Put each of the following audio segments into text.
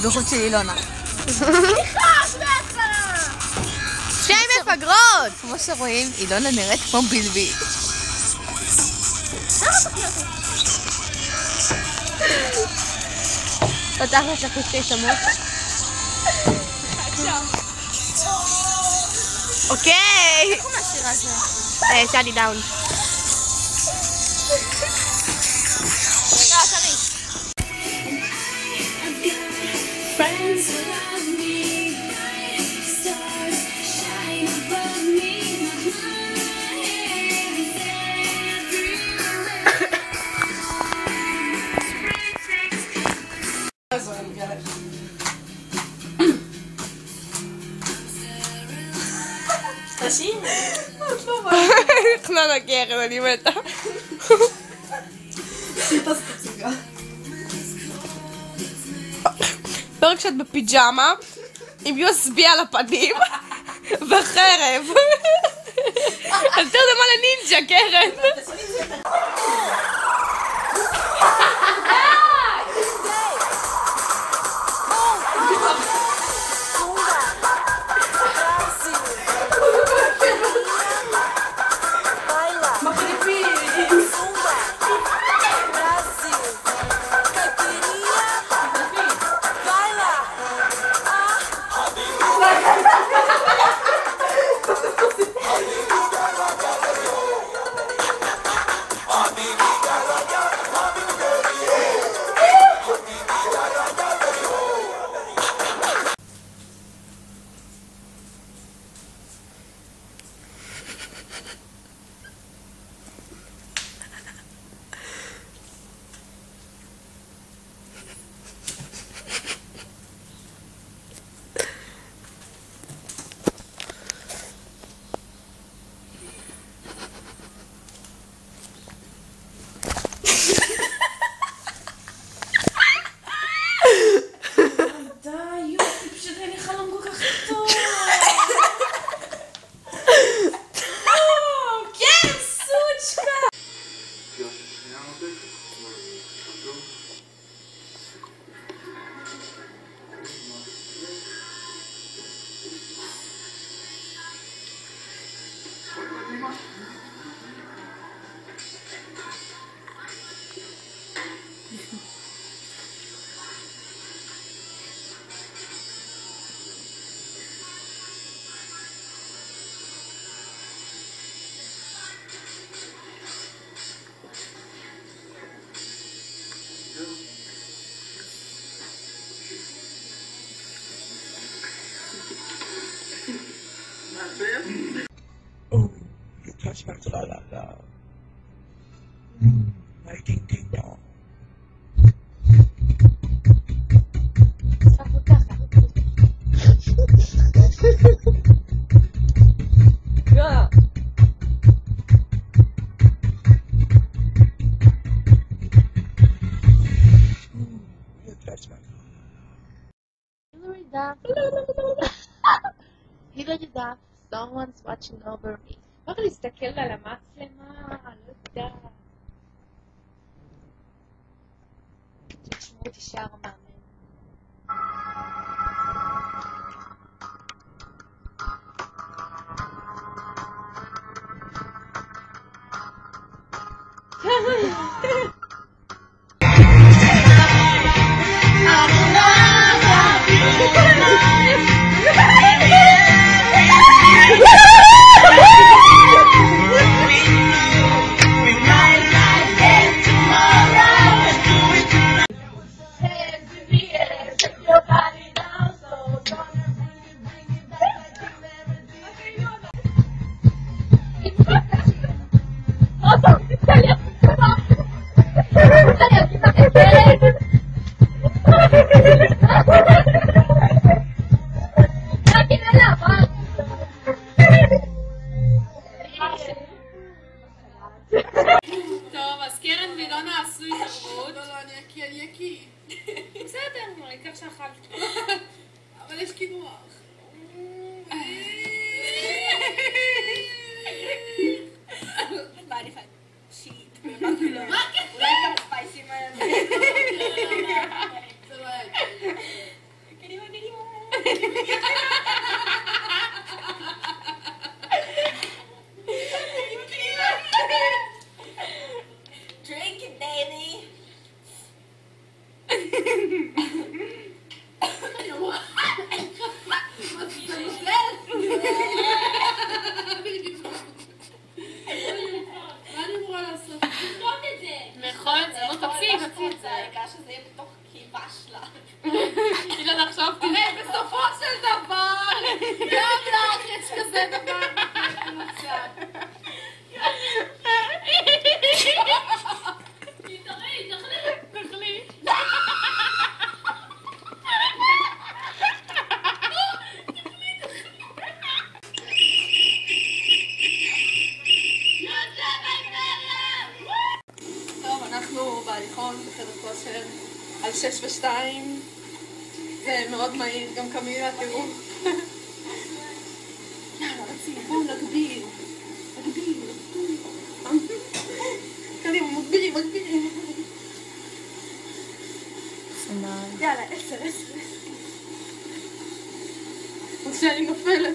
בחוץ של אילונה. שתי מפגרות! כמו שרואים, אילונה נראית כמו בלבי. פתח לך שתי שמות. אוקיי! איך הוא מהשיר הזה? שדי דאון. איך לא נגיח, אני מתה. לא רק שאת בפיג'מה, עם USB על הפנים, וחרב. יותר דומה לנינג'ה, קרן. Oh, you touch my la. My ding ding dong. You touch my Hilary Duff, someone's watching over me. רק להסתכל על המצלמה, לא יודעת. תשמעו אותי שר מאמן. טוב, אז קרן ואילונה עשו התערבות. לא, אני יקי. בסדר, העיקר שאכלת. אבל יש קינוח. מה אני חייבת? שיט. אולי גם ספייסים האלה. זה לא היה. אילון עכשיו תראה, בסופו של דבר, גם לך יש כזה דבר במצב. תחלי. טוב, אנחנו בהליכון בחדר כושר על 6:02. זה מאוד מהיר, גם קמילה, תראו. יאללה, רצי, בואו נגביר. קדימה, מגבירים. יאללה, 10. עוד שאני נופלת.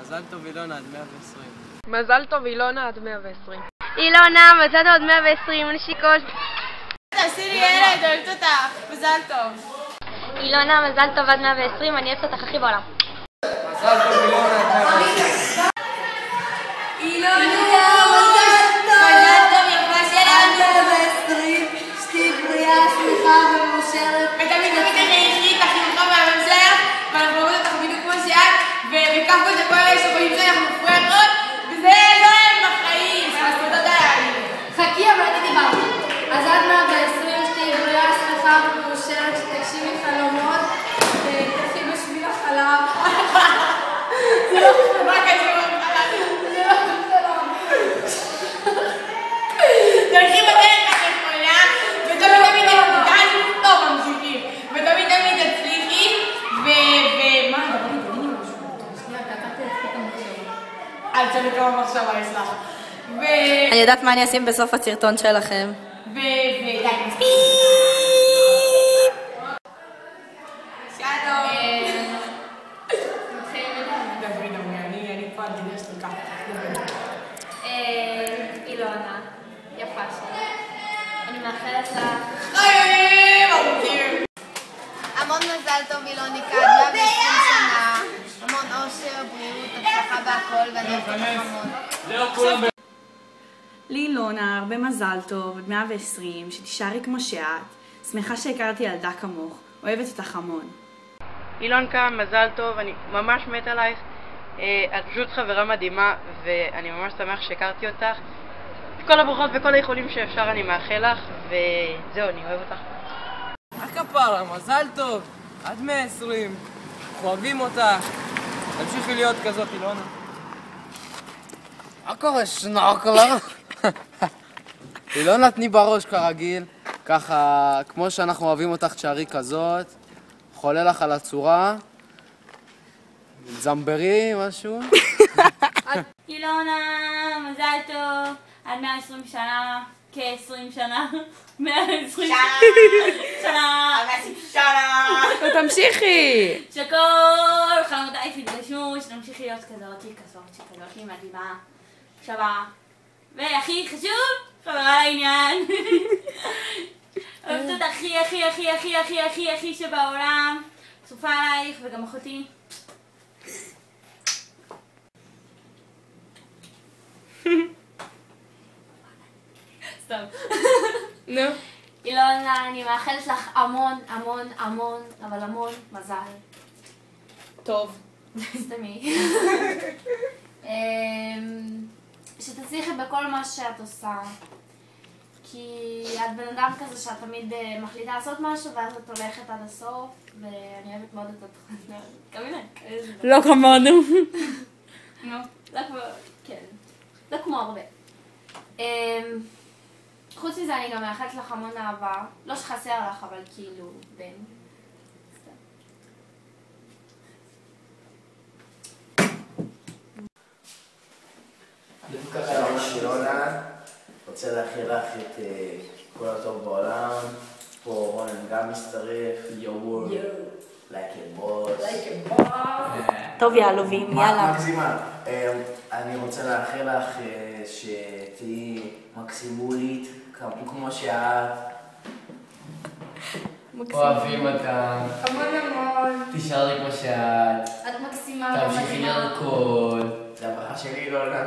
מזל טוב אילונה עד 120. מזל טוב אילונה עד 120. אילונה, מזל טוב עד 120, נשיקות. תעשי לי ילד, אוהבת אותך. מזל טוב. אילונה, מזל טוב עד 120, אני אוהבת אותך הכי בעולם. מזל טוב אילונה עד 120. אילונה, מזל טוב יפה שלנו. 120, שתהי בריאה, שמחה ומאושרת. ותמיד תחייכי, תחיוכה מהממשלה, ואנחנו רואים אותך בדיוק כמו שאת, ובכף זה כל אלה שרואים זה, אנחנו מפריעים עוד, וזה לא הם בחיים, אז תודה עליי. חכי, אבל אני דיברתי. אז עד 120, שתהי בריאה, שמחה ומאושרת, שתגשימי חלומות, ותלכי בשביל החלב. מה קשור לחלב? זה לא חלום. תלכי בדרך הנכונה, ותמיד טוב ממשיכים, ותמיד תצליחי, ומה? אל תשאלי כמה מחשבה יש לך. אני יודעת מה אני אשים בסוף הסרטון שלכם. די, מספיק. שלום. אני פה אגיד יש לי ככה. אילונה, יפה שלי. אני מאחלת לך המון מזל טוב אילוניקה, 120 שנה. המון אושר, בריאות, הצלחה בהכל, ואני אוהבת אותך המון. לאילונה, הרבה מזל טוב, עד 120, שתישארי כמו שאת. שמחה שהכרתי ילדה כמוך, אוהבת אותך המון. אילונקה, מזל טוב, אני ממש מת עלייך. את פשוט חברה מדהימה, ואני ממש שמח שהכרתי אותך. כל הברכות וכל האיחולים שאפשר אני מאחל לך, וזהו, אני אוהב אותך. כפרה, מזל טוב, עד 120. אנחנו אוהבים אותך. תמשיכי להיות כזאת, אילונה. מה קורה, שנורקלר? אילונה, תני בראש כרגיל. ככה, כמו שאנחנו אוהבים אותך, תשארי כזאת. חולה לך על הצורה. זמברי, משהו. אילונה, מזל טוב, עד 120 שנה, כ-20 שנה, 120 שנה, 120 שנה. תמשיכי. שכל חלומותייך יתגשמו, שתמשיכי להיות כזאת, מדהימה, שווה. והכי חשוב, חברה לעניין. אוהבת אותך הכי שבעולם. צופה עלייך וגם אחותי. סתם. נו. אילונה, אני מאחלת לך המון, אבל המון מזל. טוב. סתמי. שתצליחי בכל מה שאת עושה. כי את בן אדם כזה שאת תמיד מחליטה לעשות משהו ואז את הולכת עד הסוף, ואני אוהבת מאוד את התוכנית. קמילה. לא כמונו. נו. כן. לא כמו הרבה. חוץ מזה אני גם מאחלת לך המון אהבה. לא שחסר לך, אבל כאילו בן. שלום אילונה, רוצה לאחל לך את כל הטוב בעולם. פה רונן גם מצטרף. יואו, לייק בוס. טוב יעלובים, יאללה. מקסימה, אני רוצה לאחל לך שתהיי מקסימולית, כמו שאת. אוהבים אותה. המון המון. תישארי כמו שאת. את מקסימה. תמשיכי לרקוד. זה הברכה שלי, אילונה.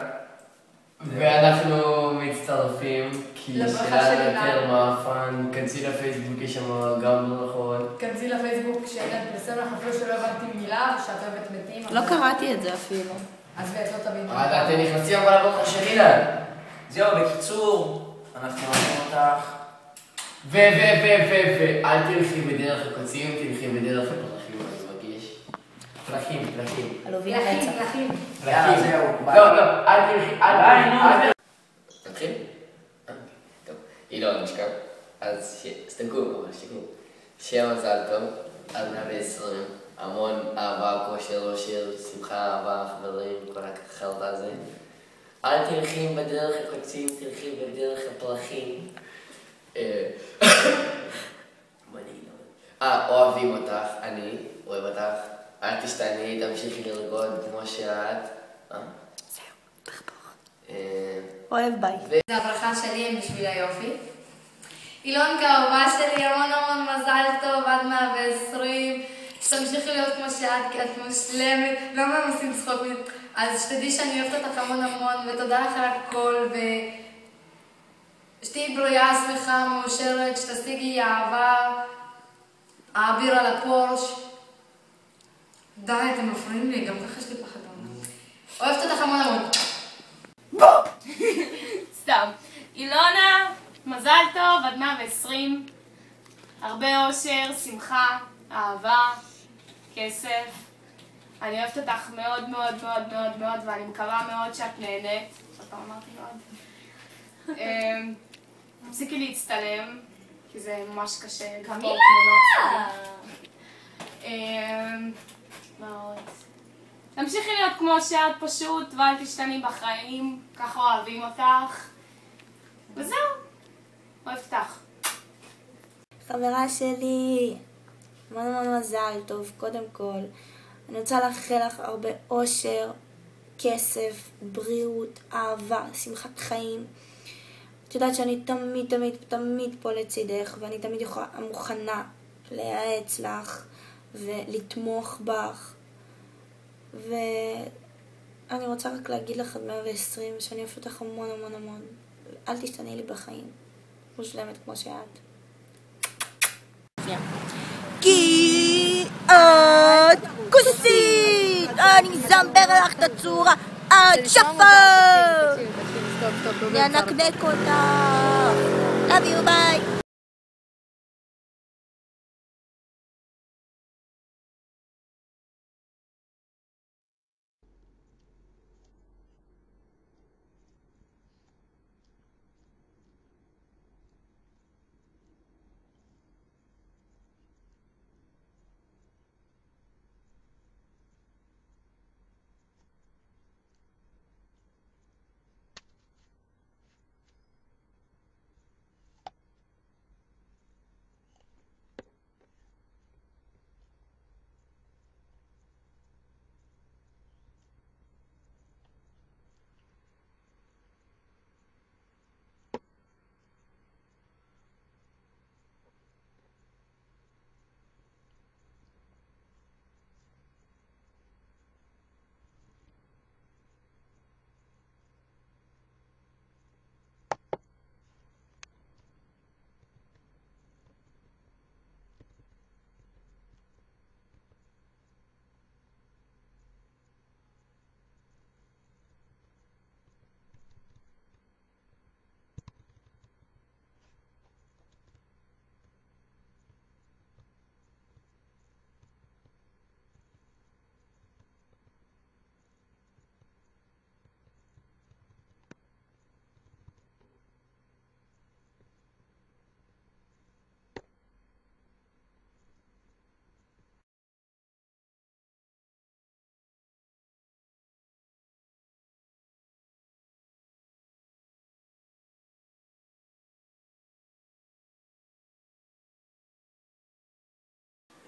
ואנחנו מצטרפים, כי לברכה שלנו שלי יותר מאפן. כנסי לפייסבוק, יש שם גם ברכות. כנסי לפייסבוק שאין פרסם לך אפילו שלא הבנתי מילה ושאת אוהבת מתים. לא קראתי את זה אפילו. אז ואת לא תבין. אתם נכנסים אבל לברכה של אילן. זהו, בקיצור, אנחנו אוהבים אותך. אל תלכי בדרך הקוצים, תלכי בדרך הפרחים, אני מבקש. פרחים. עלובים רצח. יאללה, זהו, ביי. לא, אל תלכי. נתחיל? טוב. אילון, נשכב. אז סתנקו, שיהיה מזל טוב, עד 120, המון אהבה, כושר, אושר, שמחה, אהבה, חברים, כל החלטה הזה. אל תלכי בדרך הקוצים, תלכי בדרך הפרחים. אוהבים אותך, אני אוהב אותך. אל תשתני, תמשיכי לרקוד כמו שאת. זהו, תחבור. אוהב ביי. זה הברכה שלי בשביל היופי. אילונקה, אהובה שלי, המון מזל טוב עד 120. שתמשיכי להיות כמו שאת, כי את מושלמת. למה הם עושים צחוק? אז שתדעי שאני אוהבת אותך המון ותודה לך על הכל. שתהיי בריאה, שמחה, מאושרת, שתשיגי אהבה, האוויר על הפורש. די, אתם מפריעים לי, גם ככה יש לי פחד. אוהבת אותך המון. סתם. אילונה, מזל טוב עד 120. הרבה אושר, שמחה, אהבה, כסף. אני אוהבת אותך מאוד ואני מקווה מאוד שאת נהנית. עוד פעם אמרתי מאוד. תפסיקי להצטלם, כי זה ממש קשה. גם מה עוד? תמשיכי להיות כמו שאת פשוט, ואל תשתני בחיים, ככה אוהבים אותך. וזהו, אוהבת אותך. חברה שלי, המון מזל טוב, קודם כל. אני רוצה לאחל לך הרבה אושר, כסף, בריאות, אהבה, שמחת חיים. את יודעת שאני תמיד פה לצידך, ואני תמיד מוכנה לייעץ לך ולתמוך בך. ואני רוצה רק להגיד לך עד 120 שאני אוהבת אותך המון. אל תשתני לי בחיים. מושלמת כמו שאת. כי את כוסית! אני זמבר לך את הצורה עד שפר! ננקנק אותך! love you, bye!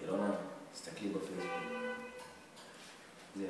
אילונה, תסתכלי בפייסבוק. זהו.